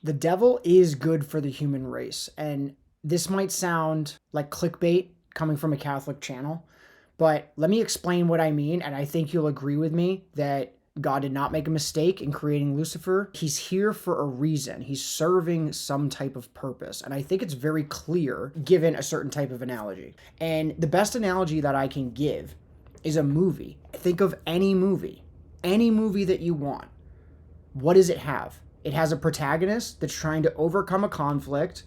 The devil is good for the human race. And this might sound like clickbait coming from a Catholic channel, but let me explain what I mean. And I think you'll agree with me that God did not make a mistake in creating Lucifer. He's here for a reason. He's serving some type of purpose. And I think it's very clear given a certain type of analogy. And the best analogy that I can give is a movie. Think of any movie that you want. What does it have? It has a protagonist that's trying to overcome a conflict,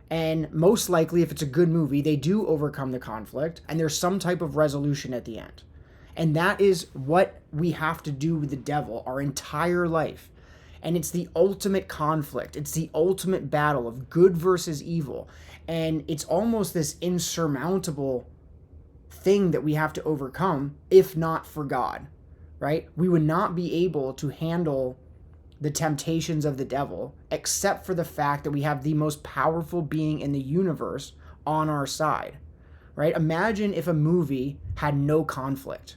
and most likely, if it's a good movie, they do overcome the conflict, and there's some type of resolution at the end. And that is what we have to do with the devil our entire life. And it's the ultimate conflict. It's the ultimate battle of good versus evil. And it's almost this insurmountable thing that we have to overcome if not for God, right? We would not be able to handle the temptations of the devil, except for the fact that we have the most powerful being in the universe on our side, right? Imagine if a movie had no conflict.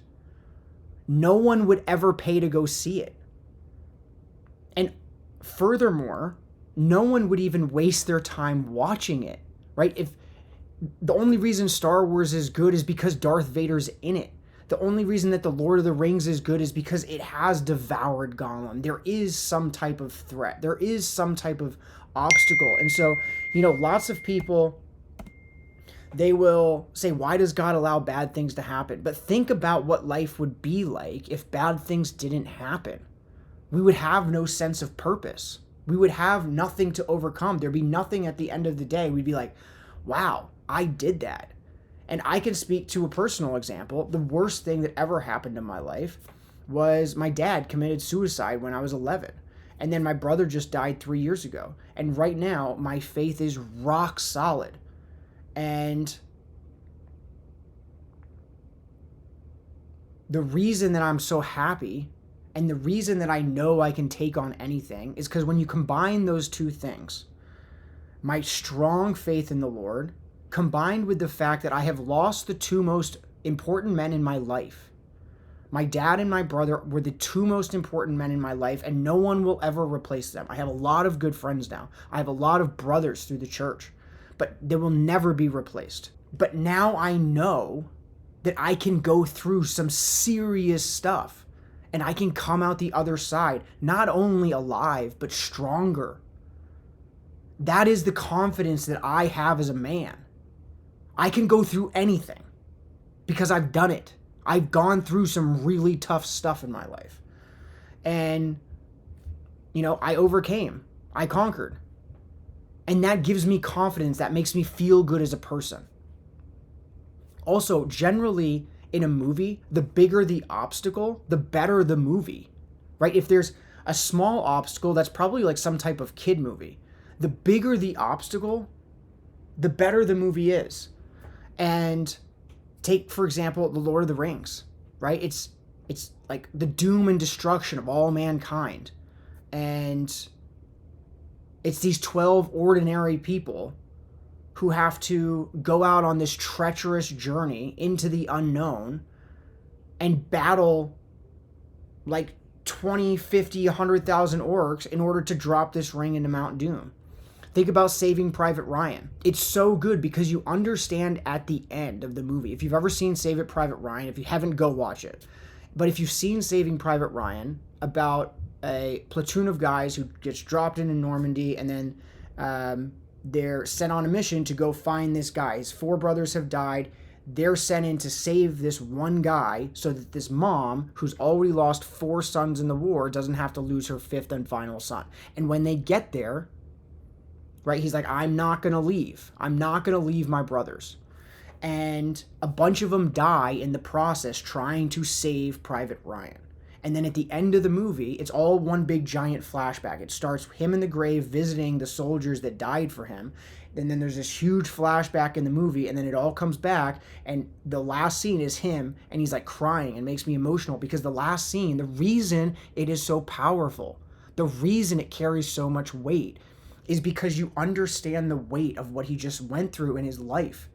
No one would ever pay to go see it. And furthermore, no one would even waste their time watching it, right? If the only reason Star Wars is good is because Darth Vader's in it. The only reason that The Lord of the Rings is good is because it has devoured Gollum. There is some type of threat. There is some type of obstacle. And so, lots of people, they will say, why does God allow bad things to happen? But think about what life would be like if bad things didn't happen. We would have no sense of purpose. We would have nothing to overcome. There'd be nothing at the end of the day. We'd be like, wow, I did that. And I can speak to a personal example. The worst thing that ever happened in my life was my dad committed suicide when I was 11. And then my brother just died 3 years ago. And right now, my faith is rock solid. And the reason that I'm so happy and the reason that I know I can take on anything is because when you combine those two things, my strong faith in the Lord, combined with the fact that I have lost the two most important men in my life. My dad and my brother were the two most important men in my life, and no one will ever replace them. I have a lot of good friends now. I have a lot of brothers through the church, but they will never be replaced. But now I know that I can go through some serious stuff, and I can come out the other side, not only alive, but stronger. That is the confidence that I have as a man. I can go through anything because I've done it. I've gone through some really tough stuff in my life. And, I overcame. I conquered. And that gives me confidence. That makes me feel good as a person. Also, generally in a movie, the bigger the obstacle, the better the movie, right? If there's a small obstacle, that's probably like some type of kid movie. The bigger the obstacle, the better the movie is. And take, for example, The Lord of the Rings, right? It's like the doom and destruction of all mankind. And it's these 12 ordinary people who have to go out on this treacherous journey into the unknown and battle like 20, 50, 100,000 orcs in order to drop this ring into Mount Doom. Think about Saving Private Ryan. It's so good because you understand at the end of the movie. If you've ever seen Saving Private Ryan, if you haven't, go watch it. But if you've seen Saving Private Ryan, about a platoon of guys who gets dropped into Normandy and then they're sent on a mission to go find this guy. His 4 brothers have died. They're sent in to save this one guy so that this mom, who's already lost 4 sons in the war, doesn't have to lose her 5th and final son. And when they get there, right, he's like, I'm not going to leave. I'm not going to leave my brothers. And a bunch of them die in the process trying to save Private Ryan. And then at the end of the movie, it's all one big giant flashback. It starts him in the grave visiting the soldiers that died for him. And then there's this huge flashback in the movie, and then it all comes back, and the last scene is him, and he's like crying and makes me emotional because the last scene, the reason it is so powerful, the reason it carries so much weight is because you understand the weight of what he just went through in his life.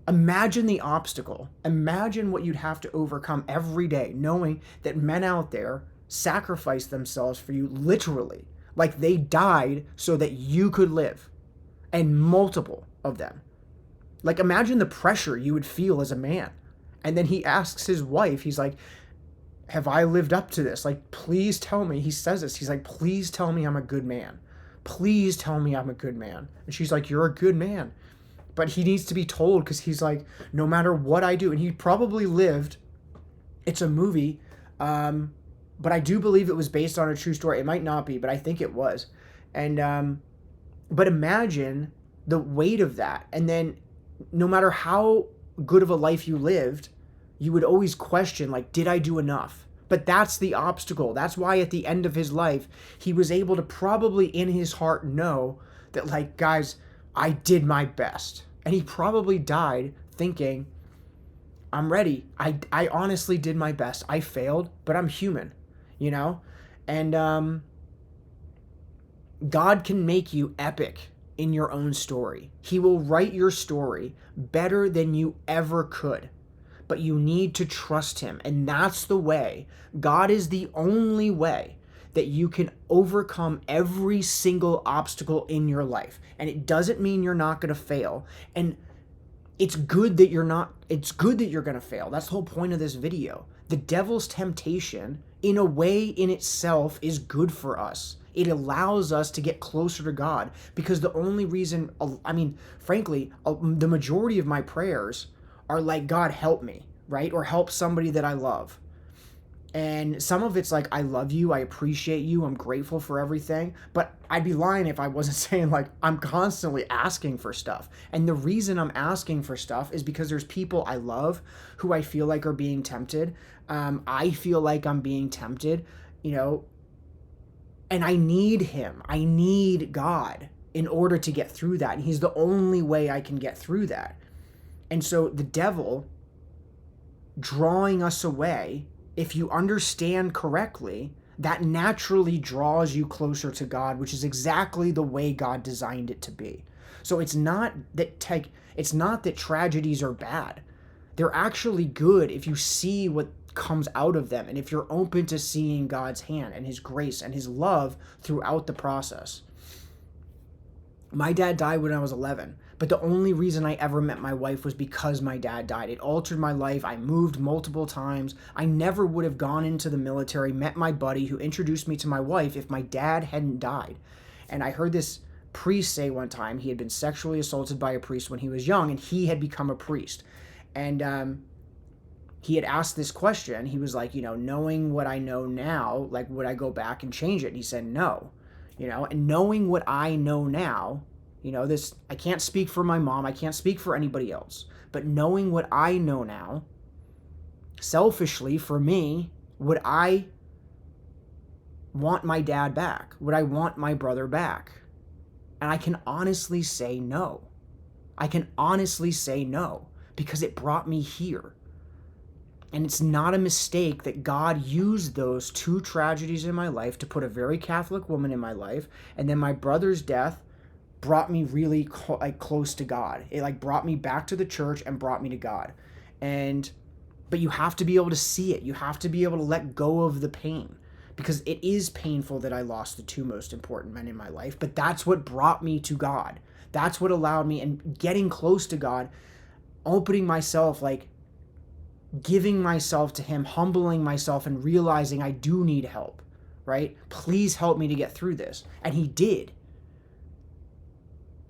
Imagine the obstacle. Imagine what you'd have to overcome every day, knowing that men out there sacrifice themselves for you, literally. Like they died so that you could live, and multiple of them. Like imagine the pressure you would feel as a man. And then he asks his wife, he's like, have I lived up to this? Like, please tell me. He says this. He's like, please tell me I'm a good man. Please tell me I'm a good man. And she's like, you're a good man. But he needs to be told because he's like, no matter what I do. And he probably lived, it's a movie, but I do believe it was based on a true story. It might not be, but I think it was. And, but imagine the weight of that. And then no matter how good of a life you lived, you would always question, like, did I do enough? But that's the obstacle. That's why at the end of his life, he was able to probably in his heart know that, like, guys, I did my best. And he probably died thinking, I'm ready. I honestly did my best. I failed, but I'm human, you know? And God can make you epic in your own story. He will write your story better than you ever could. But you need to trust him. And that's the way. God is the only way that you can overcome every single obstacle in your life. And it doesn't mean you're not going to fail. And it's good that you're going to fail. That's the whole point of this video. The devil's temptation, in a way in itself, is good for us. It allows us to get closer to God, because the only reason, frankly, the majority of my prayers are like, God, help me, right? Or help somebody that I love. And some of it's like, I love you, I appreciate you, I'm grateful for everything. But I'd be lying if I wasn't saying, like, I'm constantly asking for stuff. And the reason I'm asking for stuff is because there's people I love who I feel like are being tempted. I feel like I'm being tempted, you know, and I need him. I need God in order to get through that. And he's the only way I can get through that. And so the devil drawing us away, if you understand correctly, that naturally draws you closer to God, which is exactly the way God designed it to be. So it's not that tragedies are bad. They're actually good if you see what comes out of them and if you're open to seeing God's hand and his grace and his love throughout the process. My dad died when I was 11, but the only reason I ever met my wife was because my dad died. It altered my life. I moved multiple times. I never would have gone into the military, met my buddy who introduced me to my wife if my dad hadn't died. And I heard this priest say one time he had been sexually assaulted by a priest when he was young, and he had become a priest. And he had asked this question. He was like, you know, knowing what I know now, like, would I go back and change it? And he said, no. You know, and knowing what I know now, you know, this, I can't speak for my mom, I can't speak for anybody else, but knowing what I know now, selfishly for me, would I want my dad back? Would I want my brother back? And I can honestly say no. I can honestly say no, because it brought me here. And it's not a mistake that God used those two tragedies in my life to put a very Catholic woman in my life. And then my brother's death brought me really close to God. It like brought me back to the church and brought me to God. But you have to be able to see it. You have to be able to let go of the pain, because it is painful that I lost the two most important men in my life. But that's what brought me to God. That's what allowed me, and getting close to God, opening myself, like, giving myself to him, humbling myself, and realizing I do need help, right? Please help me to get through this. And he did.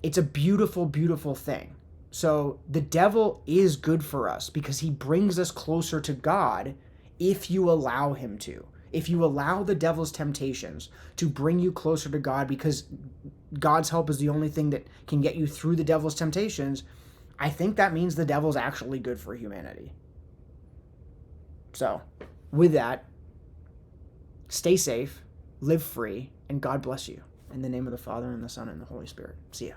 It's a beautiful, beautiful thing. So the devil is good for us because he brings us closer to God if you allow him to. If you allow the devil's temptations to bring you closer to God, because God's help is the only thing that can get you through the devil's temptations, I think that means the devil's actually good for humanity. So, with that, stay safe, live free, and God bless you. In the name of the Father, and the Son, and the Holy Spirit. See ya.